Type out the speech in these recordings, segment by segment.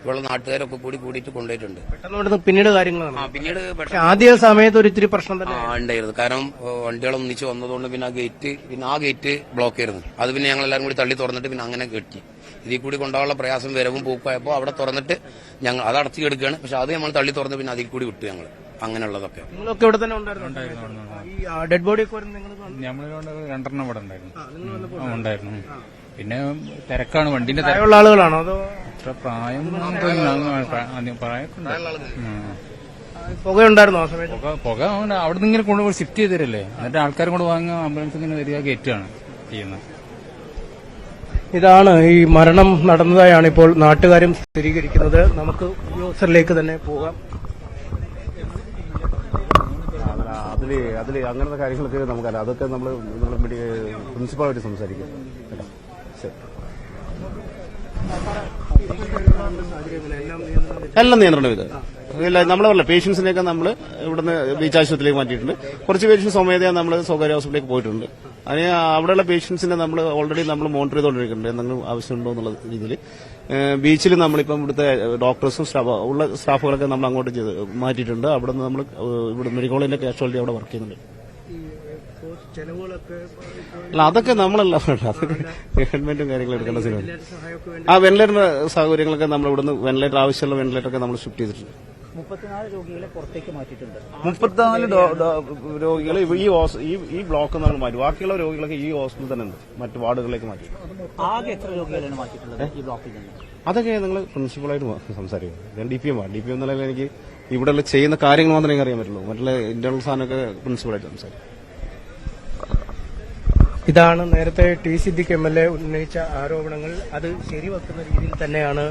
ഇവിടെ നാട്ടുകാരൊക്കെ കൂടിയിട്ട് കൊണ്ടുപോയിട്ടുണ്ട്. പിന്നീട് കാര്യങ്ങൾ പിന്നീട് ആദ്യ സമയത്ത് ഒരു ഇത്തിരി പ്രശ്നം തന്നെ ഉണ്ടായിരുന്നു. കാരണം വണ്ടികൾ ഒന്നിച്ച് വന്നതുകൊണ്ട് പിന്നെ ആ ഗേറ്റ് ബ്ലോക്ക് ആയിരുന്നു. അത് പിന്നെ ഞങ്ങൾ എല്ലാവരും കൂടി തള്ളി തുറന്നിട്ട് പിന്നെ അങ്ങനെ കെട്ടി. ഇതിൽ കൂടി കൊണ്ടുപോകാനുള്ള പ്രയാസം വരവും പൂക്കായപ്പോൾ അവിടെ തുറന്നിട്ട് ഞങ്ങൾ അത് അടച്ചു കിടക്കുകയാണ്. പക്ഷെ അത് നമ്മൾ തള്ളി തുറന്ന് പിന്നെ അതിൽ കൂടി വിട്ടു ഞങ്ങൾ. അങ്ങനെയുള്ളതൊക്കെ നിങ്ങളൊക്കെ ഇവിടെ തന്നെ ഡെഡ് ബോഡി രണ്ടെണ്ണം ഇവിടെ ഉണ്ടായിരുന്നു. പിന്നെ തിരക്കാണ്, വണ്ടിന്റെ പ്രായമുള്ള ആളുകളാണോ അതോ പ്രായം പുക ഉണ്ടായിരുന്നോ ആ സമയത്ത്? പുക അവിടെ നിന്ന് ഇങ്ങനെ കൊണ്ടുപോയി ഷിഫ്റ്റ് ചെയ്ത് തരല്ലേ, എന്നിട്ട് ആൾക്കാർ കൊണ്ട് വാങ്ങുക, ആംബുലൻസ് ഇങ്ങനെ വരിക, ഗേറ്റാണ് ചെയ്യുന്നത്. ഇതാണ് ഈ മരണം നടന്നതായാണ് ഇപ്പോൾ നാട്ടുകാരും സ്ഥിരീകരിക്കുന്നത്. നമുക്ക് ഉദ്യോഗസ്ഥരിലേക്ക് തന്നെ പോകാം. അതില് അങ്ങനത്തെ കാര്യങ്ങളൊക്കെ നമുക്കല്ല, അതൊക്കെ നമ്മൾ പ്രിൻസിപ്പാളായിട്ട് സംസാരിക്കും കേട്ടോ. ശരി, എല്ലാം നിയന്ത്രണം ഇത് ഇല്ല. നമ്മളെ പറഞ്ഞ പേഷ്യൻസിനെയൊക്കെ നമ്മൾ ഇവിടുന്ന് ബീച്ച് ആശുപത്രിയിലേക്ക് മാറ്റിയിട്ടുണ്ട്. കുറച്ച് പേഷ്യൻസ് സ്വമേധയാ നമ്മൾ സ്വകാര്യ ഹോസ്പിറ്റലിലേക്ക് പോയിട്ടുണ്ട്. അതിന് അവിടെയുള്ള പേഷ്യൻസിനെ നമ്മൾ ഓൾറെഡി നമ്മൾ മോണിറ്റർ ചെയ്തുകൊണ്ടിരിക്കുന്നുണ്ട്, എന്തെങ്കിലും ആവശ്യമുണ്ടോ എന്നുള്ള രീതിയിൽ. ബീച്ചിൽ നമ്മളിപ്പം ഇവിടുത്തെ ഡോക്ടേഴ്സും ഉള്ള സ്റ്റാഫുകളൊക്കെ നമ്മൾ അങ്ങോട്ട് മാറ്റിയിട്ടുണ്ട്. അവിടെ നിന്ന് നമ്മൾ ഇവിടെ മെഡിക്കൽ കോളേജിന്റെ കാഷ്വാലിറ്റി അവിടെ വർക്ക് ചെയ്യുന്നുണ്ട്. അല്ല, അതൊക്കെ നമ്മളല്ല, അതൊക്കെ ഗവൺമെന്റും കാര്യങ്ങളും എടുക്കേണ്ട സ്ഥിരമാണ്. ആ വെന്റിലേറ്റർ സൗകര്യങ്ങളൊക്കെ നമ്മൾ ഇവിടുന്ന് വെന്റിലേറ്റർ ആവശ്യമുള്ള വെന്റിലേറ്റർ ഒക്കെ നമ്മൾ ഷിഫ്റ്റ് ചെയ്തിട്ടുണ്ട്. 34 രോഗികളെ പുറത്തേക്ക് മാറ്റിയിട്ടുണ്ട്. 34 രോഗികൾ ഈ ബ്ലോക്ക് നമ്മൾ മാറ്റി. ബാക്കിയുള്ള രോഗികളൊക്കെ ഈ ഹോസ്പിറ്റലിൽ തന്നെ ഉണ്ട്, മറ്റു വാർഡുകളിലേക്ക് മാറ്റി. ആകെ എത്ര രോഗികളാണ് മാറ്റിയിട്ടുള്ളത് ഈ ബ്ലോക്കിൽ നിന്ന്? അതൊക്കെ നിങ്ങൾ പ്രിൻസിപ്പളായിട്ട് സംസാരിക്കും. ഞാൻ ഡി പി എം എന്നുള്ള എനിക്ക് ഇവിടെ ചെയ്യുന്ന കാര്യങ്ങൾ മാത്രമേ എനിക്ക് അറിയാൻ പറ്റുള്ളൂ. മറ്റുള്ള ഇന്റർണൽ സാധനമൊക്കെ പ്രിൻസിപ്പളായിട്ട് സംസാരിക്കും. ഇതാണ് നേരത്തെ ടി സിദ്ദിഖ് MLA ഉന്നയിച്ച ആരോപണങ്ങൾ. അത് ശരിവെക്കുന്ന രീതിയിൽ തന്നെയാണ്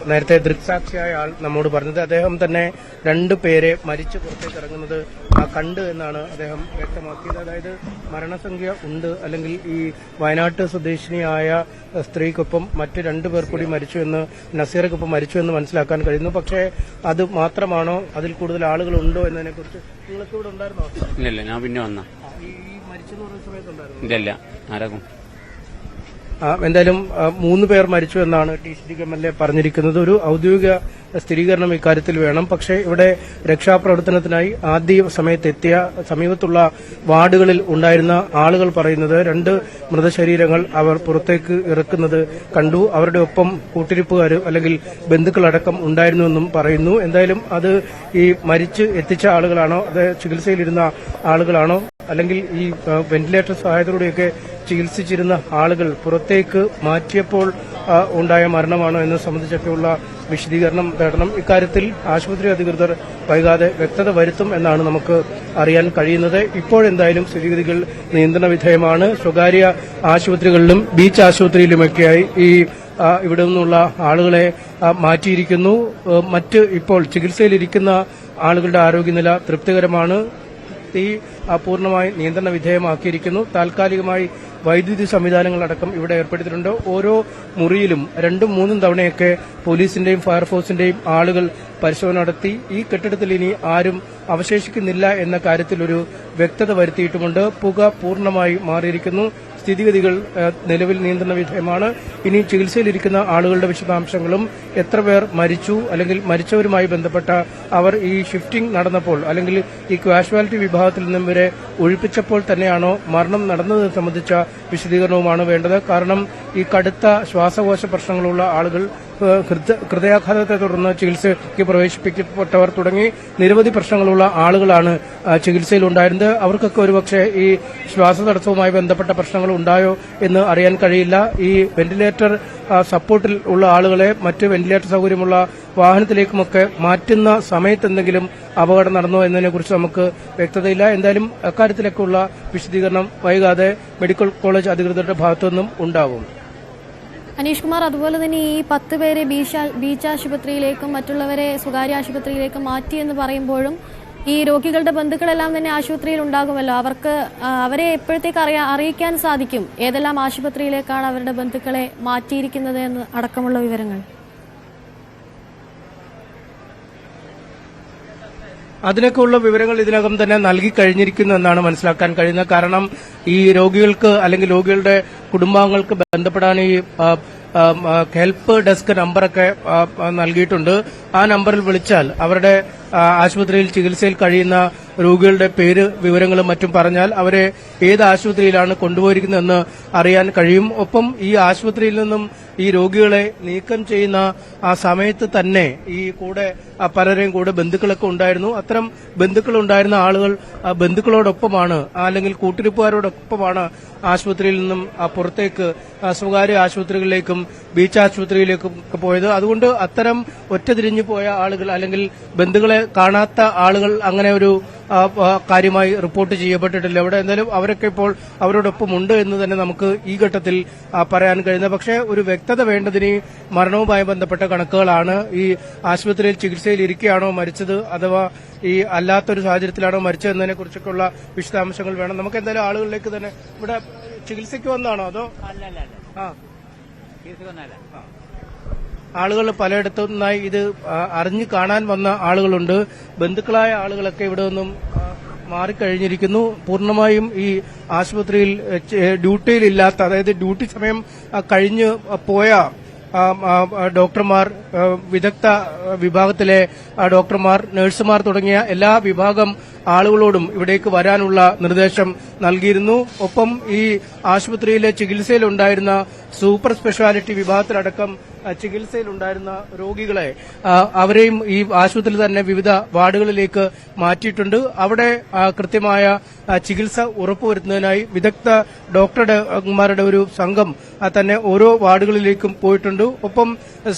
നേരത്തെ ദൃക്സാക്ഷിയായ ആൾ നമ്മോട് പറഞ്ഞത്. അദ്ദേഹം തന്നെ 2 പേരെ മരിച്ചു പുറത്തേക്ക് ഇറങ്ങുന്നത് കണ്ടു എന്നാണ് അദ്ദേഹം വ്യക്തമാക്കിയത്. അതായത് മരണസംഖ്യ ഉണ്ട്, അല്ലെങ്കിൽ ഈ വയനാട്ട് സ്വദേശിനിയായ സ്ത്രീക്കൊപ്പം മറ്റ് 2 പേർ കൂടി മരിച്ചുവെന്ന്, നസീറക്കൊപ്പം മരിച്ചുവെന്ന് മനസ്സിലാക്കാൻ കഴിയുന്നു. പക്ഷേ അത് മാത്രമാണോ, അതിൽ കൂടുതൽ ആളുകൾ ഉണ്ടോ എന്നതിനെക്കുറിച്ച് നിങ്ങൾക്ക് ഇവിടെ ഉണ്ടായിരുന്നോ? ഇല്ല, ഞാൻ പിന്നെ വന്ന ഇല്ല ആരാകും. എന്തായാലും 3 പേർ മരിച്ചു എന്നാണ് ടി സിദ്ദിഖ് MLA പറഞ്ഞിരിക്കുന്നത്. ഒരു ഔദ്യോഗിക സ്ഥിരീകരണം ഇക്കാര്യത്തിൽ വേണം. പക്ഷേ ഇവിടെ രക്ഷാപ്രവർത്തനത്തിനായി ആദ്യ സമയത്തെത്തിയ സമീപത്തുള്ള വാർഡുകളിൽ ഉണ്ടായിരുന്ന ആളുകൾ പറയുന്നത് 2 മൃതശരീരങ്ങൾ അവർ പുറത്തേക്ക് ഇറക്കുന്നത് കണ്ടു. അവരുടെ ഒപ്പം കൂട്ടിരിപ്പുകാർ അല്ലെങ്കിൽ ബന്ധുക്കളടക്കം ഉണ്ടായിരുന്നുവെന്നും പറയുന്നു. എന്തായാലും അത് ഈ മരിച്ച് എത്തിച്ച ആളുകളാണോ, അത് ചികിത്സയിലിരുന്ന ആളുകളാണോ, അല്ലെങ്കിൽ ഈ വെന്റിലേറ്റർ സഹായത്തോടെയൊക്കെ ചികിത്സിച്ചിരുന്ന ആളുകൾ പുറത്തേക്ക് മാറ്റിയപ്പോൾ ഉണ്ടായ മരണമാണോ എന്നത് സംബന്ധിച്ചൊക്കെയുള്ള വിശദീകരണം തേടണം. ഇക്കാര്യത്തിൽ ആശുപത്രി അധികൃതർ വൈകാതെ വ്യക്തത വരുത്തും എന്നാണ് നമുക്ക് അറിയാൻ കഴിയുന്നത്. ഇപ്പോഴെന്തായാലും സ്ഥിതിഗതികൾ നിയന്ത്രണ വിധേയമാണ്. സ്വകാര്യ ആശുപത്രികളിലും ബീച്ച് ആശുപത്രിയിലുമൊക്കെയായി ഇവിടെ നിന്നുള്ള ആളുകളെ മാറ്റിയിരിക്കുന്നു. മറ്റ് ഇപ്പോൾ ചികിത്സയിലിരിക്കുന്ന ആളുകളുടെ ആരോഗ്യനില തൃപ്തികരമാണ്. തീ പൂർണ്ണമായി നിയന്ത്രണ വിധേയമാക്കിയിരിക്കുന്നു. താൽക്കാലികമായി വൈദ്യുതി സംവിധാനങ്ങളടക്കം ഇവിടെ ഏർപ്പെടുത്തിയിട്ടുണ്ട്. ഓരോ മുറിയിലും 2-3 തവണയൊക്കെ പോലീസിന്റെയും ഫയർഫോഴ്സിന്റെയും ആളുകൾ പരിശോധന നടത്തി. ഈ കെട്ടിടത്തിൽ ഇനി ആരും അവശേഷിക്കുന്നില്ല എന്ന കാര്യത്തിൽ ഒരു വ്യക്തത വരുത്തിയിട്ടുമുണ്ട്. പുക പൂർണ്ണമായി മാറിയിരിക്കുന്നു. സ്ഥിതിഗതികൾ നിലവിൽ നിയന്ത്രണ വിധേയമാണ്. ഇനി ചികിത്സയിലിരിക്കുന്ന ആളുകളുടെ വിശദാംശങ്ങളും എത്ര പേർ മരിച്ചു, അല്ലെങ്കിൽ മരിച്ചവരുമായി ബന്ധപ്പെട്ട അവർ ഈ ഷിഫ്റ്റിംഗ് നടന്നപ്പോൾ അല്ലെങ്കിൽ ഈ കാഷ്വാലിറ്റി വിഭാഗത്തിൽ നിന്നും വരെ ഒഴിപ്പിച്ചപ്പോൾ തന്നെയാണോ മരണം നടന്നതെന്ന് സംബന്ധിച്ച വിശദീകരണവുമാണ് വേണ്ടത്. കാരണം ഈ കടുത്ത ശ്വാസകോശ പ്രശ്നങ്ങളുള്ള ആളുകൾ, ഹൃദയാഘാതത്തെ തുടർന്ന് ചികിത്സയ്ക്ക് പ്രവേശിപ്പിക്കപ്പെട്ടവർ തുടങ്ങി നിരവധി പ്രശ്നങ്ങളുള്ള ആളുകളാണ് ചികിത്സയിലുണ്ടായിരുന്നത്. അവർക്കൊക്കെ ഒരുപക്ഷെ ഈ ശ്വാസതടസ്സവുമായി ബന്ധപ്പെട്ട പ്രശ്നങ്ങൾ ഉണ്ടായോ എന്ന് അറിയാൻ കഴിയില്ല. ഈ വെന്റിലേറ്റർ സപ്പോർട്ടിൽ ഉള്ള ആളുകളെ മറ്റ് വെന്റിലേറ്റർ സൌകര്യമുള്ള വാഹനത്തിലേക്കുമൊക്കെ മാറ്റുന്ന സമയത്ത് എന്തെങ്കിലും അപകടം നടന്നോ എന്നതിനെക്കുറിച്ച് നമുക്ക് വ്യക്തതയില്ല. എന്തായാലും അക്കാര്യത്തിലൊക്കെയുള്ള വിശദീകരണം വൈകാതെ മെഡിക്കൽ കോളേജ് അധികൃതരുടെ ഭാഗത്തുനിന്നും ഉണ്ടാവും. അനീഷ് കുമാർ, അതുപോലെ തന്നെ ഈ 10 പേരെ ബീച്ച് ആശുപത്രിയിലേക്കും മറ്റുള്ളവരെ സ്വകാര്യ ആശുപത്രിയിലേക്കും മാറ്റിയെന്ന് പറയുമ്പോഴും ഈ രോഗികളുടെ ബന്ധുക്കളെല്ലാം തന്നെ ആശുപത്രിയിൽ ഉണ്ടാകുമല്ലോ. അവരെ എപ്പോഴത്തേക്ക് അറിയിക്കാൻ സാധിക്കും ഏതെല്ലാം ആശുപത്രിയിലേക്കാണ് അവരുടെ ബന്ധുക്കളെ മാറ്റിയിരിക്കുന്നത് എന്ന് അടക്കമുള്ള വിവരങ്ങൾ? അതിനൊക്കെയുള്ള വിവരങ്ങൾ ഇതിനകം തന്നെ നൽകി കഴിഞ്ഞിരിക്കുന്നു എന്നാണ് മനസ്സിലാക്കാൻ കഴിയുന്നത്. കാരണം ഈ രോഗികൾക്ക് അല്ലെങ്കിൽ രോഗികളുടെ കുടുംബാംഗങ്ങൾക്ക് ബന്ധപ്പെടാൻ ഈ ഹെൽപ്പ് ഡെസ്ക് നമ്പറൊക്കെ നൽകിയിട്ടുണ്ട്. ആ നമ്പറിൽ വിളിച്ചാൽ അവരുടെ ആശുപത്രിയിൽ ചികിത്സയിൽ കഴിയുന്ന രോഗികളുടെ പേര് വിവരങ്ങളും മറ്റും പറഞ്ഞാൽ അവരെ ഏത് ആശുപത്രിയിലാണ് കൊണ്ടുപോയിരിക്കുന്നതെന്ന് അറിയാൻ കഴിയും. ഒപ്പം ഈ ആശുപത്രിയിൽ നിന്നും ഈ രോഗികളെ നീക്കം ചെയ്യുന്ന ആ സമയത്ത് തന്നെ ഈ കൂടെ പലരെയും കൂടെ ബന്ധുക്കളൊക്കെ ഉണ്ടായിരുന്നു. അത്തരം ബന്ധുക്കളുണ്ടായിരുന്ന ആളുകൾ ബന്ധുക്കളോടൊപ്പമാണ് അല്ലെങ്കിൽ കൂട്ടിരിപ്പുകാരോടൊപ്പമാണ് ആശുപത്രിയിൽ നിന്നും പുറത്തേക്ക് സ്വകാര്യ ആശുപത്രികളിലേക്കും ബീച്ച് ആശുപത്രിയിലേക്കും പോയത്. അതുകൊണ്ട് അത്തരം ഒറ്റതിരിഞ്ഞു പോയ ആളുകൾ അല്ലെങ്കിൽ ബന്ധുക്കളെ കാണാത്ത ആളുകൾ അങ്ങനെ ഒരു കാര്യമായി റിപ്പോർട്ട് ചെയ്യപ്പെട്ടിട്ടില്ല. ഇവിടെ എന്തായാലും അവരൊക്കെ ഇപ്പോൾ അവരോടൊപ്പം ഉണ്ട് എന്ന് തന്നെ നമുക്ക് ഈ ഘട്ടത്തിൽ പറയാൻ കഴിയുന്നത്. പക്ഷേ ഒരു വ്യക്തത വേണ്ടതിന് മരണവുമായി ബന്ധപ്പെട്ട കണക്കുകളാണ്. ഈ ആശുപത്രിയിൽ ചികിത്സയിൽ ഇരിക്കുകയാണോ മരിച്ചത് അഥവാ ഈ അല്ലാത്തൊരു സാഹചര്യത്തിലാണോ മരിച്ചതെന്നതിനെ കുറിച്ചൊക്കെയുള്ള വിശദാംശങ്ങൾ വേണം. നമുക്ക് എന്തായാലും ആളുകളിലേക്ക് തന്നെ ഇവിടെ ചികിത്സയ്ക്ക് വന്നാണോ അതോ ആളുകൾ പലയിടത്തു നിന്നായി ഇത് അറിഞ്ഞു കാണാൻ വന്ന ആളുകളുണ്ട്. ബന്ധുക്കളായ ആളുകളൊക്കെ ഇവിടെ നിന്നും മാറിക്കഴിഞ്ഞിരിക്കുന്നു. പൂർണ്ണമായും ഈ ആശുപത്രിയിൽ ഡ്യൂട്ടിയിലില്ലാത്ത, അതായത് ഡ്യൂട്ടി സമയം കഴിഞ്ഞ് പോയ ഡോക്ടർമാർ, വിദഗ്ധ വിഭാഗത്തിലെ ഡോക്ടർമാർ, നഴ്സുമാർ തുടങ്ങിയ എല്ലാ വിഭാഗം ആളുകളോടും ഇവിടേക്ക് വരാനുള്ള നിർദ്ദേശം നൽകിയിരുന്നു. ഒപ്പം ഈ ആശുപത്രിയിലെ ചികിത്സയിലുണ്ടായിരുന്ന സൂപ്പർ സ്പെഷ്യാലിറ്റി വിഭാഗത്തിലടക്കം ചികിത്സയിലുണ്ടായിരുന്ന രോഗികളെ അവരെയും ഈ ആശുപത്രിയിൽ തന്നെ വിവിധ വാർഡുകളിലേക്ക് മാറ്റിയിട്ടുണ്ട്. അവിടെ കൃത്യമായ ചികിത്സ ഉറപ്പുവരുത്തുന്നതിനായി വിദഗ്ധ ഡോക്ടർമാരുടെ ഒരു സംഘം തന്നെ ഓരോ വാർഡുകളിലേക്കും പോയിട്ടുണ്ട്. ഒപ്പം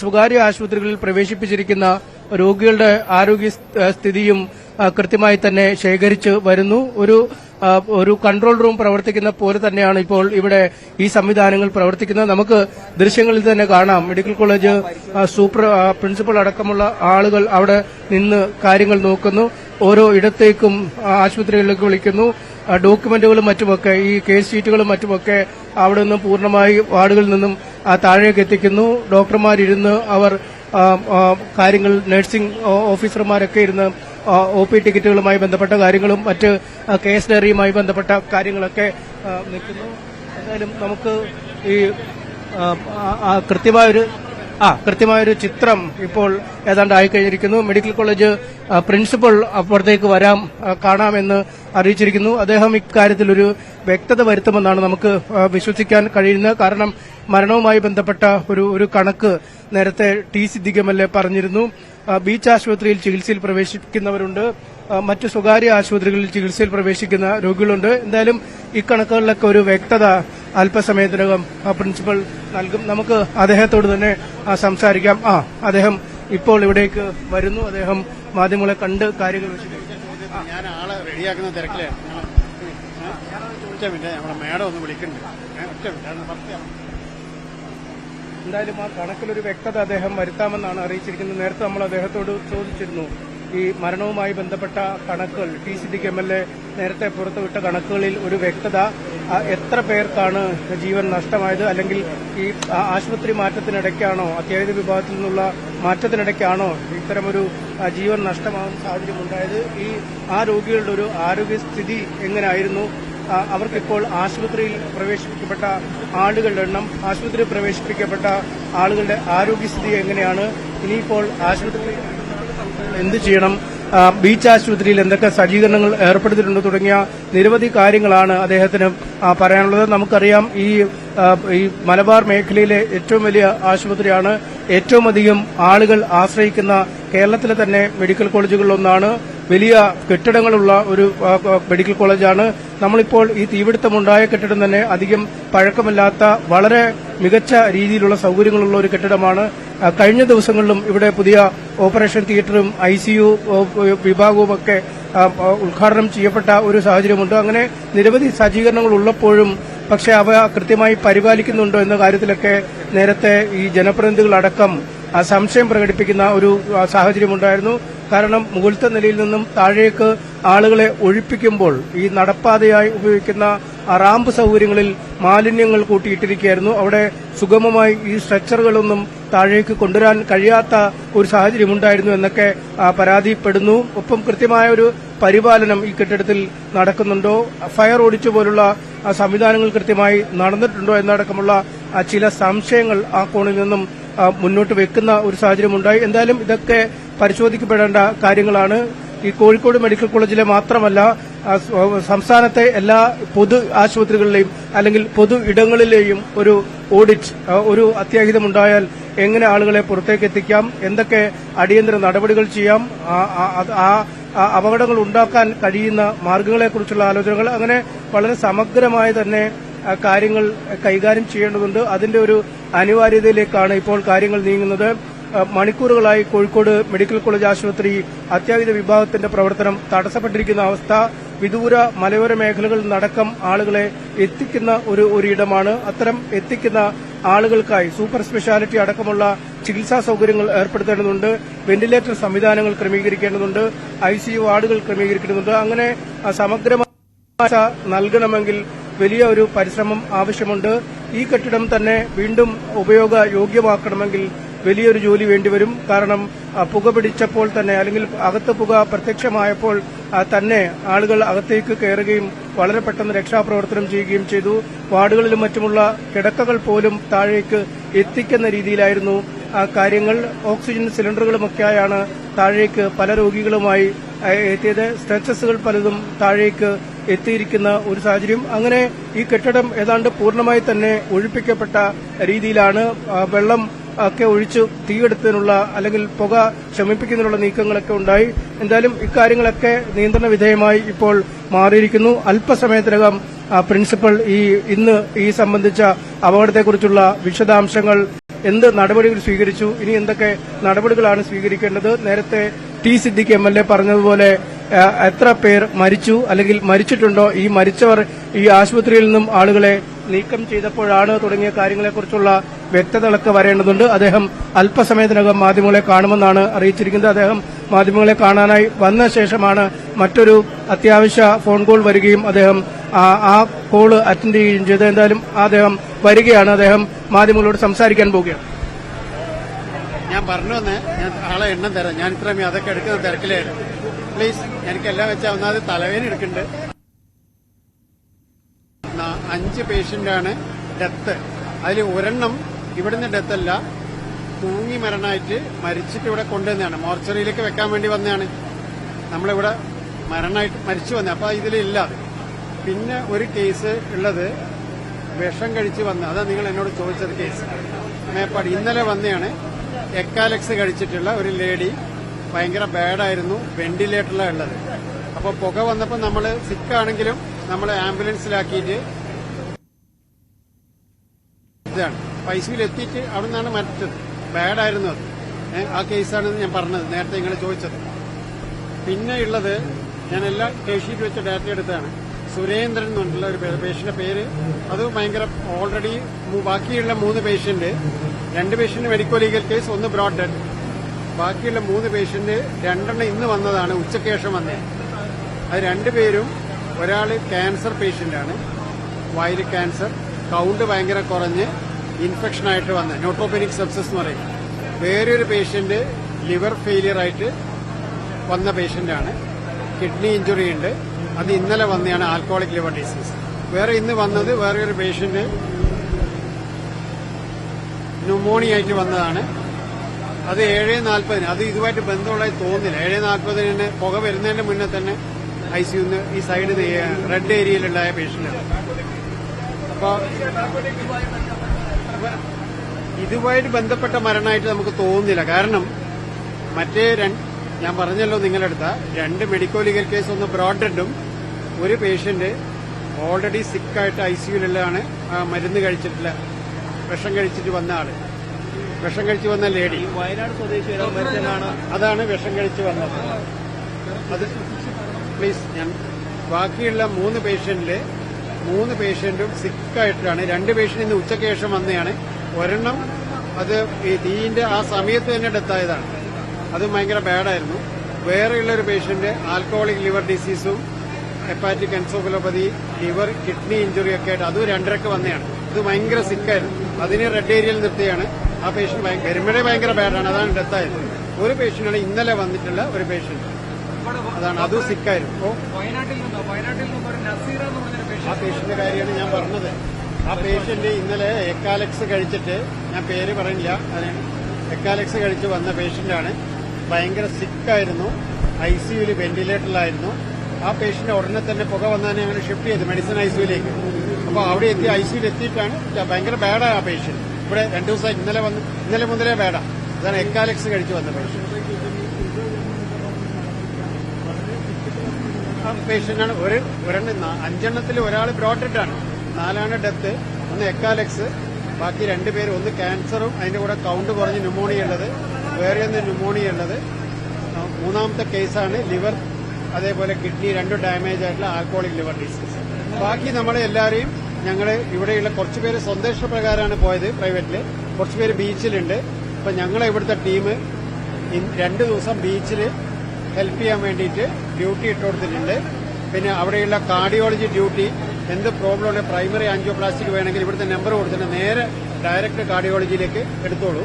സ്വകാര്യ ആശുപത്രികളിൽ പ്രവേശിപ്പിച്ചിരിക്കുന്ന രോഗികളുടെ ആരോഗ്യസ്ഥിതിയും കൃത്യമായി തന്നെ ശേഖരിച്ച് വരുന്നു. ഒരു കൺട്രോൾ റൂം പ്രവർത്തിക്കുന്ന പോലെ തന്നെയാണ് ഇപ്പോൾ ഇവിടെ ഈ സംവിധാനങ്ങൾ പ്രവർത്തിക്കുന്നത്. നമുക്ക് ദൃശ്യങ്ങളിൽ തന്നെ കാണാം. മെഡിക്കൽ കോളേജ് പ്രിൻസിപ്പൽ അടക്കമുള്ള ആളുകൾ അവിടെ നിന്ന് കാര്യങ്ങൾ നോക്കുന്നു. ഓരോ ഇടത്തേക്കും ആശുപത്രികളിലേക്ക് വിളിക്കുന്നു. ഡോക്യുമെന്റുകളും മറ്റുമൊക്കെ, ഈ കേസ് ഷീറ്റുകളും മറ്റുമൊക്കെ അവിടെ നിന്ന് പൂർണ്ണമായി വാർഡുകളിൽ നിന്നും താഴേക്ക് എത്തിക്കുന്നു. ഡോക്ടർമാരിരുന്ന് അവർ കാര്യങ്ങൾ, നഴ്സിംഗ് ഓഫീസർമാരൊക്കെ ഇരുന്ന് OP ടിക്കറ്റുകളുമായി ബന്ധപ്പെട്ട കാര്യങ്ങളും മറ്റ് കേസ് ഡയറിയുമായി ബന്ധപ്പെട്ട കാര്യങ്ങളൊക്കെ നിൽക്കുന്നു. എന്തായാലും നമുക്ക് ഈ കൃത്യമായൊരു ചിത്രം ഇപ്പോൾ ഏതാണ്ട് ആയിക്കഴിഞ്ഞിരിക്കുന്നു. മെഡിക്കൽ കോളേജ് പ്രിൻസിപ്പൽ അപ്പുറത്തേക്ക് കാണാമെന്ന് അറിയിച്ചിരിക്കുന്നു. അദ്ദേഹം ഇക്കാര്യത്തിൽ ഒരു വ്യക്തത വരുത്തുമെന്നാണ് നമുക്ക് വിശ്വസിക്കാൻ കഴിയുന്നത്. കാരണം മരണവുമായി ബന്ധപ്പെട്ട ഒരു കണക്ക് നേരത്തെ ടി സിദ്ദിഖ് MLA പറഞ്ഞിരുന്നു. ബീച്ച് ആശുപത്രിയിൽ ചികിത്സയിൽ പ്രവേശിക്കുന്നവരുണ്ട്, മറ്റ് സ്വകാര്യ ആശുപത്രികളിൽ ചികിത്സയിൽ പ്രവേശിക്കുന്ന രോഗികളുണ്ട്. എന്തായാലും ഇക്കണക്കുകളിലൊക്കെ ഒരു വ്യക്തത അല്പസമയത്തിനകം പ്രിൻസിപ്പൽ നൽകും. നമുക്ക് അദ്ദേഹത്തോട് തന്നെ സംസാരിക്കാം. അദ്ദേഹം ഇപ്പോൾ ഇവിടേക്ക് വരുന്നു. അദ്ദേഹം മാധ്യമങ്ങളെ കണ്ട് കാര്യങ്ങൾ ഞാൻ ആളെ റെഡിയാക്കുന്ന തിരക്കിലാണ്. നമ്മുടെ മേഡം ഒന്ന് വിളിക്കുന്നുണ്ട്. എന്തായാലും ആ കണക്കിലൊരു വ്യക്തത അദ്ദേഹം വരുത്താമെന്നാണ് അറിയിച്ചിരിക്കുന്നത്. നേരത്തെ നമ്മൾ അദ്ദേഹത്തോട് ചോദിച്ചിരുന്നു ഈ മരണവുമായി ബന്ധപ്പെട്ട കണക്കുകൾ. ടി സിദ്ദിഖ് MLA നേരത്തെ പുറത്തുവിട്ട കണക്കുകളിൽ ഒരു വ്യക്തത, എത്ര പേർക്കാണ് ജീവൻ നഷ്ടമായത്, അല്ലെങ്കിൽ ഈ ആശുപത്രി മാറ്റത്തിനിടയ്ക്കാണോ, അത്യാഹിത വിഭാഗത്തിൽ നിന്നുള്ള മാറ്റത്തിനിടയ്ക്കാണോ ഇത്തരമൊരു ജീവൻ നഷ്ടമാകുന്ന സാഹചര്യമുണ്ടായത്, ആ രോഗികളുടെ ഒരു ആരോഗ്യസ്ഥിതി എങ്ങനെയായിരുന്നു, അവർക്കിപ്പോൾ ആശുപത്രിയിൽ പ്രവേശിപ്പിക്കപ്പെട്ട ആളുകളുടെ എണ്ണം, ആശുപത്രിയിൽ പ്രവേശിപ്പിക്കപ്പെട്ട ആളുകളുടെ ആരോഗ്യസ്ഥിതി എങ്ങനെയാണ്, ഇനിയിപ്പോൾ ആശുപത്രിയിൽ എന്ത് ചെയ്യണം, ബീച്ച് ആശുപത്രിയിൽ എന്തൊക്കെ സജ്ജീകരണങ്ങൾ ഏർപ്പെടുത്തിയിട്ടുണ്ട് തുടങ്ങിയ നിരവധി കാര്യങ്ങളാണ് അദ്ദേഹത്തിന് പറയാനുള്ളത്. നമുക്കറിയാം ഈ മലബാർ മേഖലയിലെ ഏറ്റവും വലിയ ആശുപത്രിയാണ്. ഏറ്റവും അധികം ആളുകൾ ആശ്രയിക്കുന്ന കേരളത്തിലെ തന്നെ മെഡിക്കൽ കോളേജുകളിലൊന്നാണ്. വലിയ കെട്ടിടങ്ങളുള്ള ഒരു മെഡിക്കൽ കോളേജാണ്. നമ്മളിപ്പോൾ ഈ തീപിടുത്തമുണ്ടായ കെട്ടിടം തന്നെ അധികം പഴക്കമില്ലാത്ത വളരെ മികച്ച രീതിയിലുള്ള സൌകര്യങ്ങളുള്ള ഒരു കെട്ടിടമാണ്. കഴിഞ്ഞ ദിവസങ്ങളിലും ഇവിടെ പുതിയ ഓപ്പറേഷൻ തിയേറ്ററും ICU വിഭാഗവുമൊക്കെ ഉദ്ഘാടനം ചെയ്യപ്പെട്ട ഒരു സാഹചര്യമുണ്ട്. അങ്ങനെ നിരവധി സജ്ജീകരണങ്ങൾ ഉള്ളപ്പോഴും പക്ഷേ അവ കൃത്യമായി പരിപാലിക്കുന്നുണ്ടോ എന്ന കാര്യത്തിലൊക്കെ നേരത്തെ ഈ ജനപ്രതിനിധികളടക്കം സംശയം പ്രകടിപ്പിക്കുന്ന ഒരു സാഹചര്യമുണ്ടായിരുന്നു. കാരണം മുകളിലത്തെ നിലയിൽ നിന്നും താഴേക്ക് ആളുകളെ ഒഴിപ്പിക്കുമ്പോൾ ഈ നടപ്പാതയായി ഉപയോഗിക്കുന്ന ആ റാമ്പ് സൗകര്യങ്ങളിൽ മാലിന്യങ്ങൾ കൂട്ടിയിട്ടിരിക്കുകയായിരുന്നു. അവിടെ സുഗമമായി ഈ സ്ട്രെച്ചറുകളൊന്നും താഴേക്ക് കൊണ്ടുവരാൻ കഴിയാത്ത ഒരു സാഹചര്യമുണ്ടായിരുന്നു എന്നൊക്കെ പരാതിപ്പെടുന്നു. ഒപ്പം കൃത്യമായ ഒരു പരിപാലനം ഈ കെട്ടിടത്തിൽ നടക്കുന്നുണ്ടോ, ഫയർ ഓഡിറ്റ് പോലുള്ള സംവിധാനങ്ങൾ കൃത്യമായി നടന്നിട്ടുണ്ടോ എന്നടക്കമുള്ള ചില സംശയങ്ങൾ ആ കോണിൽ നിന്നും മുന്നോട്ട് വെക്കുന്ന ഒരു സാഹചര്യമുണ്ടായി. എന്തായാലും ഇതൊക്കെ പരിശോധിക്കപ്പെടേണ്ട കാര്യങ്ങളാണ്. ഈ കോഴിക്കോട് മെഡിക്കൽ കോളേജിലെ മാത്രമല്ല സംസ്ഥാനത്തെ എല്ലാ പൊതു ആശുപത്രികളിലെയും അല്ലെങ്കിൽ പൊതു ഇടങ്ങളിലെയും ഒരു ഓഡിറ്റ്, ഒരു അത്യാഹിതമുണ്ടായാൽ എങ്ങനെ ആളുകളെ പുറത്തേക്ക് എത്തിക്കാം, എന്തൊക്കെ അടിയന്തര നടപടികൾ ചെയ്യാം, അപകടങ്ങൾ ഉണ്ടാക്കാൻ കഴിയുന്ന മാർഗങ്ങളെക്കുറിച്ചുള്ള ആലോചനകൾ, അങ്ങനെ വളരെ സമഗ്രമായ തന്നെ കാര്യങ്ങൾ കൈകാര്യം ചെയ്യേണ്ടതുണ്ട്. അതിന്റെ ഒരു അനിവാര്യതയിലേക്കാണ് ഇപ്പോൾ കാര്യങ്ങൾ നീങ്ങുന്നത്. മണിക്കൂറുകളായി കോഴിക്കോട് മെഡിക്കൽ കോളേജ് ആശുപത്രി അത്യാഹിത വിഭാഗത്തിന്റെ പ്രവർത്തനം തടസ്സപ്പെട്ടിരിക്കുന്ന അവസ്ഥ വിദൂര മലയോര മേഖലകളിൽ നടക്കം ആളുകളെ എത്തിക്കുന്ന ഒരു ഇടമാണ്. അത്തരം എത്തിക്കുന്ന ആളുകൾക്കായി സൂപ്പർ സ്പെഷ്യാലിറ്റി അടക്കമുള്ള ചികിത്സാ സൌകര്യങ്ങൾ ഏർപ്പെടുത്തേണ്ടതുണ്ട്. വെന്റിലേറ്റർ സംവിധാനങ്ങൾ ക്രമീകരിക്കേണ്ടതുണ്ട്. ICU വാർഡുകൾ ക്രമീകരിക്കേണ്ടതുണ്ട്. അങ്ങനെ സമഗ്രമായ നൽകണമെങ്കിൽ വലിയ ഒരു പരിശ്രമം ആവശ്യമുണ്ട്. ഈ കെട്ടിടം തന്നെ വീണ്ടും ഉപയോഗയോഗ്യമാക്കണമെങ്കിൽ വലിയൊരു ജോലി വേണ്ടിവരും. കാരണം പുക പിടിച്ചപ്പോൾ തന്നെ അല്ലെങ്കിൽ അകത്ത് പുക പ്രത്യക്ഷമായപ്പോൾ തന്നെ ആളുകൾ അകത്തേക്ക് കയറുകയും വളരെ പെട്ടെന്ന് രക്ഷാപ്രവർത്തനം ചെയ്യുകയും ചെയ്തു. വാർഡുകളിലും മറ്റുമുള്ള കിടക്കകൾ പോലും താഴേക്ക് എത്തിക്കുന്ന രീതിയിലായിരുന്നു കാര്യങ്ങൾ. ഓക്സിജൻ സിലിണ്ടറുകളുമൊക്കെയായാണ് താഴേക്ക് പല രോഗികളുമായി എത്തിയത്. സ്ട്രെച്ചസുകൾ പലതും താഴേക്ക് എത്തിയിരിക്കുന്ന ഒരു സാഹചര്യം. അങ്ങനെ ഈ കെട്ടിടം ഏതാണ്ട് പൂർണ്ണമായി തന്നെ ഒഴിപ്പിക്കപ്പെട്ട രീതിയിലാണ്. വെള്ളം ഒക്കെ ഒഴിച്ച് തീയെടുത്തതിനുള്ള അല്ലെങ്കിൽ പുക ശമിപ്പിക്കുന്നതിനുള്ള നീക്കങ്ങളൊക്കെ ഉണ്ടായി. എന്തായാലും ഇക്കാര്യങ്ങളൊക്കെ നിയന്ത്രണ വിധേയമായി ഇപ്പോൾ മാറിയിരിക്കുന്നു. അല്പസമയത്തിനകം പ്രിൻസിപ്പൽ ഇന്ന് ഈ സംബന്ധിച്ച അപകടത്തെക്കുറിച്ചുള്ള വിശദാംശങ്ങൾ, എന്ത് നടപടികൾ സ്വീകരിച്ചു, ഇനി എന്തൊക്കെ നടപടികളാണ് സ്വീകരിക്കേണ്ടത്, നേരത്തെ ടി സിദ്ദിഖ് MLA പറഞ്ഞതുപോലെ എത്ര പേർ മരിച്ചു അല്ലെങ്കിൽ മരിച്ചിട്ടുണ്ടോ, ഈ മരിച്ചവർ ഈ ആശുപത്രിയിൽ നിന്നും ആളുകളെ നീക്കം ചെയ്തപ്പോഴാണ് തുടങ്ങിയ കാര്യങ്ങളെക്കുറിച്ചുള്ള വ്യക്തതകളൊക്കെ വരേണ്ടതുണ്ട്. അദ്ദേഹം അല്പസമയത്തിനകം മാധ്യമങ്ങളെ കാണുമെന്നാണ് അറിയിച്ചിരിക്കുന്നത്. അദ്ദേഹം മാധ്യമങ്ങളെ കാണാനായി വന്ന ശേഷമാണ് മറ്റൊരു അത്യാവശ്യ ഫോൺ കോൾ വരികയും അദ്ദേഹം ആ കോള് അറ്റൻഡ് ചെയ്യുകയും ചെയ്തത്. എന്തായാലും അദ്ദേഹം വരികയാണ്. അദ്ദേഹം മാധ്യമങ്ങളോട് സംസാരിക്കാൻ പോവുകയാണ്. ഞാൻ പറഞ്ഞു വന്നേ, ഞാൻ ആളെ എണ്ണം തരാം. ഞാൻ ഇത്രയും അതൊക്കെ എടുക്കുന്ന തിരക്കിലായിരുന്നു. പ്ലീസ്, എനിക്കെല്ലാം വെച്ചാൽ ഒന്നാമത് തലവേദന എടുക്കുന്നുണ്ട്. 5 പേഷ്യന്റാണ് ഡെത്ത്. അതിൽ ഒരെണ്ണം ഇവിടുന്ന് ഡെത്തല്ല, തൂങ്ങി മരണമായിട്ട് മരിച്ചിട്ട് ഇവിടെ കൊണ്ടുവന്നതാണ്. മോർച്ചറിയിലേക്ക് വെക്കാൻ വേണ്ടി വന്നതാണ്. നമ്മളിവിടെ മരണമായിട്ട് മരിച്ചു വന്നത്. അപ്പൊ ഇതിലില്ല. പിന്നെ ഒരു കേസ് ഉള്ളത് വിഷം കഴിച്ച് വന്ന, അതാ നിങ്ങൾ എന്നോട് ചോദിച്ചത് കേസ്. മേപ്പാടി ഇന്നലെ വന്നതാണ്. എക്കാലക്സ് കഴിച്ചിട്ടുള്ള ഒരു ലേഡി, ഭയങ്കര ബാഡായിരുന്നു, വെന്റിലേറ്ററിലാണ് ഉള്ളത്. അപ്പോൾ പുക വന്നപ്പോൾ നമ്മൾ സിക്കാണെങ്കിലും നമ്മൾ ആംബുലൻസിലാക്കിയിട്ട് ഇതാണ് ICUവിൽ എത്തിയിട്ട് അവിടെ നിന്നാണ് മരിച്ചത്. ബാഡായിരുന്നു അത്. ആ കേസാണെന്ന് ഞാൻ പറഞ്ഞത്, നേരത്തെ നിങ്ങൾ ചോദിച്ചത്. പിന്നെ ഉള്ളത്, ഞാൻ എല്ലാ കേസ് ഷീറ്റ് വെച്ച ഡാറ്റ എടുത്താണ്. സുരേന്ദ്രൻ എന്നുള്ള ഒരു പേഷ്യന്റെ പേര്, അത് ഭയങ്കര ഓൾറെഡി ബാക്കിയുള്ള 3 patient, 2 patient medical legal case, 1 brought dead. ബാക്കിയുള്ള 3 പേഷ്യന്റ് 2 ഇന്ന് വന്നതാണ്, ഉച്ചയ്ക്ക് ശേഷം വന്നേ. അത് 2 പേരും, ഒരാൾ ക്യാൻസർ പേഷ്യന്റാണ്, വയറ് ക്യാൻസർ, കൗണ്ട് ഭയങ്കര കുറഞ്ഞ് ഇൻഫെക്ഷനായിട്ട് വന്ന ന്യൂട്രോപെനിക് സെപ്സിസ് എന്ന് പറയും. വേറൊരു പേഷ്യന്റ് ലിവർ ഫെയിലിയർ ആയിട്ട് വന്ന പേഷ്യന്റാണ്, കിഡ്നി ഇഞ്ചുറി ഉണ്ട്. അത് ഇന്നലെ വന്നതാണ്, ആൽക്കോളിക് ലിവർ ഡിസീസ്. വേറെ ഇന്ന് വന്നത് വേറൊരു പേഷ്യന്റ് ന്യൂമോണിയ ആയിട്ട് വന്നതാണ്. അത് 7:40. അത് ഇതുമായിട്ട് ബന്ധമുള്ളതായി തോന്നുന്നില്ല. 7:40 പുക വരുന്നതിന്റെ മുന്നേ തന്നെ ICUന്ന് ഈ സൈഡ് റെഡ് ഏരിയയിലുണ്ടായ പേഷ്യന്റാണ്. അപ്പൊ ഇതുമായിട്ട് ബന്ധപ്പെട്ട മരണമായിട്ട് നമുക്ക് തോന്നുന്നില്ല. കാരണം മറ്റേ ഞാൻ പറഞ്ഞല്ലോ നിങ്ങളെടുത്ത 2 മെഡിക്കൽ ലീഗൽ കേസ്, 1 ബ്രോഡ് ഡെഡും, ഒരു പേഷ്യന്റ് ഓൾറെഡി സിക്കായിട്ട് ICUവിലുള്ളതാണ്. മരുന്ന് കഴിച്ചിട്ടില്ല, വിഷം കഴിച്ചിട്ട് വന്ന ആള്, വിഷം കഴിച്ച് വന്ന ലേഡി, വയനാട് സ്വദേശി, അതാണ് വിഷം കഴിച്ച് വന്നത്. അത് പ്ലീസ്, ഞാൻ ബാക്കിയുള്ള 3 പേഷ്യന്റും സിക്കായിട്ടാണ്. 2 പേഷ്യന്റ് ഇന്ന് ഉച്ചയ്ക്ക് ശേഷം വന്നതാണ്. ഒരെണ്ണം അത് ഈ തീയിന്റെ ആ സമയത്ത് തന്നെ ഡെത്തായതാണ്. അത് ഭയങ്കര ബാഡായിരുന്നു. വേറെയുള്ള ഒരു പേഷ്യന്റ് ആൽക്കഹോളിക് ലിവർ ഡിസീസും hepatic encephalopathy liver kidney injury ഒക്കെ ആയിട്ട് അതും 2:30 വന്നതാണ്. ഇത് ഭയങ്കര സിക്കായിരുന്നു. അതിന് റെഡ് ഏരിയയിൽ നിർത്തിയാണ്. ആ പേഷ്യന്റ് വരുമ്പോഴേ ഭയങ്കര ബാഡാണ്. അതാണ് ഡെത്തായത്. ഒരു പേഷ്യന്റാണ് ഇന്നലെ വന്നിട്ടുള്ള ഒരു പേഷ്യന്റ്. അതാണ് അതും സിക്കായിരുന്നു. ആ പേഷ്യന്റിന്റെ കാര്യമാണ് ഞാൻ പറഞ്ഞത്. ആ പേഷ്യന്റ് ഇന്നലെ എക്കാലക്സ് കഴിച്ചിട്ട്, ഞാൻ പേര് പറയില്ല, എക്കാലക്സ് കഴിച്ച് വന്ന പേഷ്യന്റാണ്. ഭയങ്കര സിക്കായിരുന്നു. ICUവിൽ വെന്റിലേറ്ററിലായിരുന്നു. ആ പേഷ്യന്റ് ഉടനെ തന്നെ പുക വന്നാൽ ഞങ്ങൾ ഷിഫ്റ്റ് ചെയ്തു മെഡിസിൻ ICUവിലേക്ക്. അപ്പോൾ അവിടെ എത്തി ICUവിൽ എത്തിയിട്ടാണ് ഭയങ്കര ബാഡാണ് ആ പേഷ്യന്റ്. ഇവിടെ 2 ദിവസമായി ഇന്നലെ മുതലേ ബാഡാ. അതാണ് എക്കാലക്സ് കഴിച്ച് വന്ന പേഷ്യന്റ്. ആ പേഷ്യന്റാണ്. ഒരെണ്ണം 5 ഒരാൾ ബ്രോഡഡ് 4 ഡെത്ത്. ഒന്ന് എക്കാലക്സ്, ബാക്കി 2 പേര്. ഒന്ന് ക്യാൻസറും അതിന്റെ കൂടെ കൗണ്ട് കുറഞ്ഞ് ന്യൂമോണിയ ഉള്ളത്, വേറെ ഒന്ന് ന്യൂമോണിയ ഉള്ളത്. 3ാമത്തെ കേസാണ് ലിവർ, അതേപോലെ കിഡ്നി 2 ഡാമേജ് ആയിട്ടുള്ള ആൽക്കോളിക് ലിവർ ഡിസീസ്. ബാക്കി നമ്മളെ എല്ലാവരെയും ഞങ്ങൾ ഇവിടെയുള്ള കുറച്ചുപേര് സ്വന്തം ഇഷ്ടപ്രകാരമാണ് പോയത് പ്രൈവറ്റില്, കുറച്ചുപേര് ബീച്ചിലുണ്ട്. അപ്പൊ ഞങ്ങളെ ഇവിടുത്തെ ടീം 2 ദിവസം ബീച്ചിൽ ഹെൽപ്പ് ചെയ്യാൻ വേണ്ടിയിട്ട് ഡ്യൂട്ടി ഇട്ട് കൊടുത്തിട്ടുണ്ട്. പിന്നെ അവിടെയുള്ള കാർഡിയോളജി ഡ്യൂട്ടി, എന്ത് പ്രോബ്ലം ഉണ്ട്, പ്രൈമറി ആൻജിയോപ്ലാസ്റ്റിക് വേണമെങ്കിൽ ഇവിടുത്തെ നമ്പർ കൊടുത്തിട്ട് നേരെ ഡയറക്റ്റ് കാർഡിയോളജിയിലേക്ക് എടുത്തോളൂ.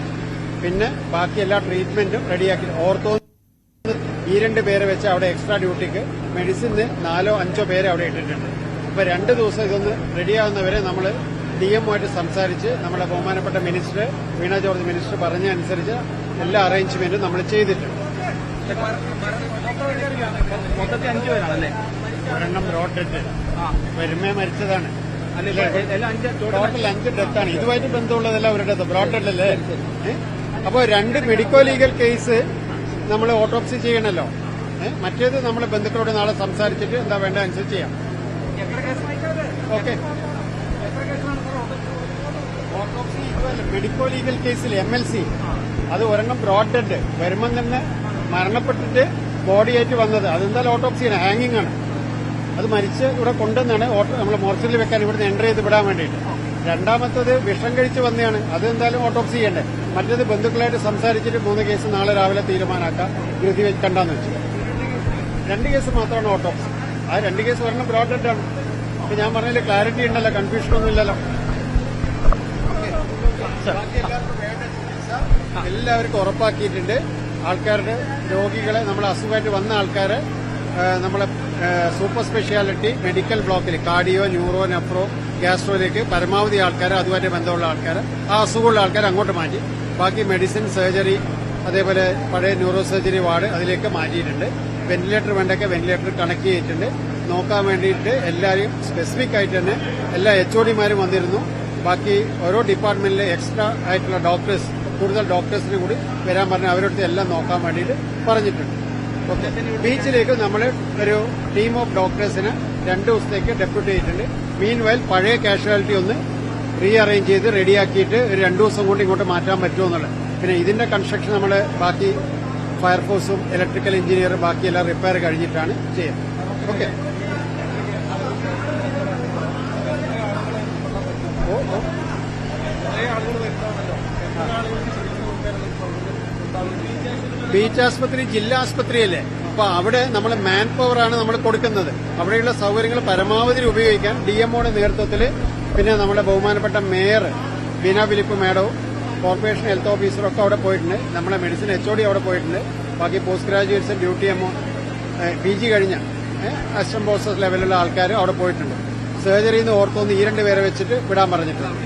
പിന്നെ ബാക്കി എല്ലാ ട്രീറ്റ്മെന്റും റെഡിയാക്കി. ഓർത്തോ ഈ 2 പേരെ വെച്ച് അവിടെ എക്സ്ട്രാ ഡ്യൂട്ടിക്ക് മെഡിസിന് 4 or 5 പേരെ അവിടെ ഇട്ടിട്ടുണ്ട്. അപ്പൊ 2 ദിവസം ഇതൊന്ന് റെഡിയാവുന്നവരെ നമ്മൾ DM ആയിട്ട് സംസാരിച്ച് നമ്മുടെ ബഹുമാനപ്പെട്ട മിനിസ്റ്റർ വീണ ജോർജ് മിനിസ്റ്റർ പറഞ്ഞ അനുസരിച്ച് എല്ലാ അറേഞ്ച്മെന്റും നമ്മൾ ചെയ്തിട്ടുണ്ട്. മൊത്തത്തിൽ 5 പേരാണല്ലേ? ഒരെണ്ണം ബ്രോഡഡ് വരുമേ മരിച്ചതാണ്. ടോട്ടൽ 5 ഡെത്താണ്. ഇതുമായിട്ട് ബന്ധമുള്ളതല്ല ഒരു ഡെത്ത്. ബ്രോഡഡ് അല്ലേ? അപ്പോൾ 2 മെഡിക്കോ ലീഗൽ കേസ് നമ്മൾ ഓട്ടോപ്സി ചെയ്യണമല്ലോ. മറ്റേത് നമ്മളെ ബന്ധുക്കളോട് നാളെ സംസാരിച്ചിട്ട് എന്താ വേണ്ട അനുസരിച്ച് ചെയ്യാം. ഓക്കെ. ഓട്ടോപ്സി ഇതുവല്ല, മെഡിക്കോ ലീഗൽ കേസിൽ MLC അത് ഒരെണ്ണം ബ്രോഡഡ് വരുമ്പം തന്നെ മരണപ്പെട്ടിട്ട് ബോഡിയായിട്ട് വന്നത്. അതെന്തായാലും ഓട്ടോപ്സിയാണ്, ഹാങ്ങിങ് ആണ്. അത് മരിച്ച് ഇവിടെ കൊണ്ടുവന്നാണ് നമ്മൾ മോർച്ചറിൽ വെക്കാൻ ഇവിടുന്ന് എൻ്റർ ചെയ്ത് വിടാൻ വേണ്ടിയിട്ട്. 2ാമത്തത് വിഷം കഴിച്ച് വന്നതാണ്. അത് എന്തായാലും ഓട്ടോപ്സി ചെയ്യണ്ടേ. മറ്റേത് ബന്ധുക്കളായിട്ട് സംസാരിച്ചിട്ട് 3 കേസ് നാളെ രാവിലെ തീരുമാനമാക്കാം, ധൃതി വെക്കണ്ടെന്ന് വെച്ചു. 2 കേസ് മാത്രമാണ് ഓട്ടോപ്സി. ആ 2 കേസ് ഒരെണ്ണം ബ്രോഡഡ് ആണ്. അപ്പൊ ഞാൻ പറഞ്ഞതിൽ ക്ലാരിറ്റി ഉണ്ടല്ലോ, കൺഫ്യൂഷനൊന്നും ഇല്ലല്ലോ. എല്ലാവർക്കും ഉറപ്പാക്കിയിട്ടുണ്ട്. ആൾക്കാരുടെ രോഗികളെ, നമ്മളെ അസുഖമായിട്ട് വന്ന ആൾക്കാരെ നമ്മളെ സൂപ്പർ സ്പെഷ്യാലിറ്റി മെഡിക്കൽ ബ്ലോക്കിൽ കാർഡിയോ, ന്യൂറോ, നെഫ്രോ, ഗ്യാസ്ട്രോയിലേക്ക് പരമാവധി ആൾക്കാർ, അതുമായിട്ട് ബന്ധമുള്ള ആൾക്കാർ, ആ അസുഖമുള്ള ആൾക്കാർ അങ്ങോട്ട് മാറ്റി. ബാക്കി മെഡിസിൻ, സർജറി, അതേപോലെ പഴയ ന്യൂറോ സർജറി വാർഡ് അതിലേക്ക് മാറ്റിയിട്ടുണ്ട്. വെന്റിലേറ്റർ വേണ്ടൊക്കെ വെന്റിലേറ്റർ കണക്ട് ചെയ്തിട്ടുണ്ട്. നോക്കാൻ വേണ്ടിയിട്ട് എല്ലാവരും സ്പെസിഫിക് ആയിട്ട് തന്നെ എല്ലാ HODമാരും വന്നിരുന്നു. ബാക്കി ഓരോ ഡിപ്പാർട്ട്മെന്റിലെ എക്സ്ട്രാ ആയിട്ടുള്ള ഡോക്ടേഴ്സ്, കൂടുതൽ ഡോക്ടേഴ്സിന് കൂടി വരാൻ പറഞ്ഞ് അവരുടെ എല്ലാം നോക്കാൻ വേണ്ടിയിട്ട് പറഞ്ഞിട്ടുണ്ട്. ഓക്കെ. ബീച്ചിലേക്ക് നമ്മൾ ഒരു ടീം ഓഫ് ഡോക്ടേഴ്സിന് 2 ദിവസത്തേക്ക് ഡെപ്യൂട്ട് ചെയ്തിട്ടുണ്ട്. മീൻ വൈൽ പഴയ കാഷ്വാലിറ്റി ഒന്ന് റീഅറേഞ്ച് ചെയ്ത് റെഡിയാക്കിയിട്ട് ഒരു 2 ദിവസം കൊണ്ട് ഇങ്ങോട്ട് മാറ്റാൻ പറ്റുമോ എന്നുള്ളത്. പിന്നെ ഇതിന്റെ കൺസ്ട്രക്ഷൻ നമ്മൾ ബാക്കി ഫയർഫോഴ്സും ഇലക്ട്രിക്കൽ എഞ്ചിനീയറും ബാക്കിയെല്ലാം റിപ്പയർ കഴിഞ്ഞിട്ടാണ് ചെയ്യുന്നത്. ഓക്കെ. ബീച്ച് ആസ്പത്രി ജില്ലാ ആസ്പത്രിയല്ലേ? അപ്പൊ അവിടെ നമ്മൾ മാൻ പവർ ആണ് നമ്മൾ കൊടുക്കുന്നത്. അവിടെയുള്ള സൗകര്യങ്ങൾ പരമാവധി ഉപയോഗിക്കാൻ DMOയുടെ നേതൃത്വത്തിൽ, പിന്നെ നമ്മുടെ ബഹുമാനപ്പെട്ട മേയർ ബീന ഫിലിപ്പ് മാഡവും കോർപ്പറേഷൻ ഹെൽത്ത് ഓഫീസറും ഒക്കെ അവിടെ പോയിട്ടുണ്ട്. നമ്മളെ മെഡിസിൻ HOD അവിടെ പോയിട്ടുണ്ട്. ബാക്കി പോസ്റ്റ് ഗ്രാജുവേറ്റ്സ്, ഡ്യൂട്ടി PG കഴിഞ്ഞ അസിസ്റ്റന്റ് പ്രൊഫസർ ലെവലുള്ള ആൾക്കാരും അവിടെ പോയിട്ടുണ്ട്. സർജറിന്ന് ഓർത്തോന്ന് ഈ 2 പേരെ വെച്ചിട്ട് വിടാൻ പറഞ്ഞിട്ടുണ്ട്.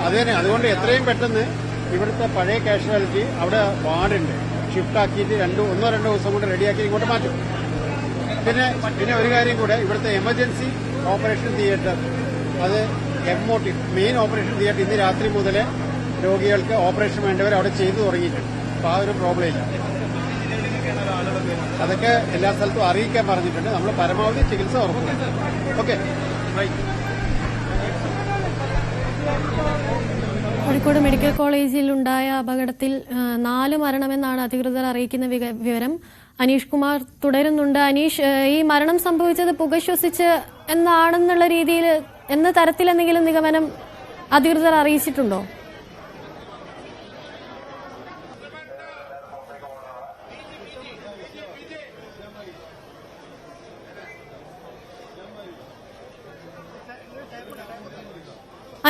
അത് തന്നെ. അതുകൊണ്ട് എത്രയും പെട്ടെന്ന് ഇവിടുത്തെ പഴയ കാഷ്വാലിറ്റി അവിടെ വാർഡുണ്ട്, ഷിഫ്റ്റ് ആക്കിയിട്ട് 1-2 ദിവസം കൊണ്ട് റെഡിയാക്കി ഇങ്ങോട്ട് മാറ്റും. പിന്നെ ഒരു കാര്യം കൂടെ, ഇവിടുത്തെ എമർജൻസി ഓപ്പറേഷൻ തിയേറ്റർ, അത് MOT മെയിൻ ഓപ്പറേഷൻ തിയേറ്റർ ഇന്ന് രാത്രി മുതലേ രോഗികൾക്ക് ഓപ്പറേഷൻ വേണ്ടവർ അവിടെ ചെയ്തു തുടങ്ങിയിട്ടുണ്ട്. അപ്പൊ ആ ഒരു പ്രോബ്ലം ഇല്ല. അതൊക്കെ എല്ലാ സ്ഥലത്തും അറിയിക്കാൻ പറഞ്ഞിട്ടുണ്ട്. നമ്മൾ പരമാവധി ചികിത്സ ഉറപ്പുണ്ട്. ഓക്കെ. കോഴിക്കോട് മെഡിക്കൽ കോളേജിൽ ഉണ്ടായ അപകടത്തിൽ 4 മരണമെന്നാണ് അധികൃതർ അറിയിക്കുന്ന വിവരം. അനീഷ് കുമാർ തുടരുന്നുണ്ട്. അനീഷ്, ഈ മരണം സംഭവിച്ചത് പുകശ്വസിച്ച് എന്നാണെന്നുള്ള രീതിയിൽ, എന്ന തരത്തിൽ എന്തെങ്കിലും നിഗമനം അധികൃതർ അറിയിച്ചിട്ടുണ്ടോ?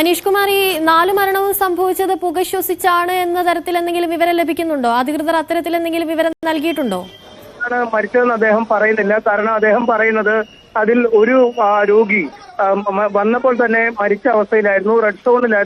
അനീഷ് കുമാർ, ഈ 4 മരണവും സംഭവിച്ചത് പുക ശ്വസിച്ചാണ് എന്ന തരത്തിൽ എന്തെങ്കിലും വിവരം ലഭിക്കുന്നുണ്ടോ? അധികൃതർ അത്തരത്തിൽ എന്തെങ്കിലും വിവരം നൽകിയിട്ടുണ്ടോ? മരിച്ചതെന്ന് അദ്ദേഹം പറയുന്നില്ല. കാരണം അദ്ദേഹം പറയുന്നത് അതിൽ ഒരു രോഗി വന്നപ്പോൾ തന്നെ മരിച്ച അവസ്ഥയിലായിരുന്നു, റെഡ് സോണിലായിരുന്നു.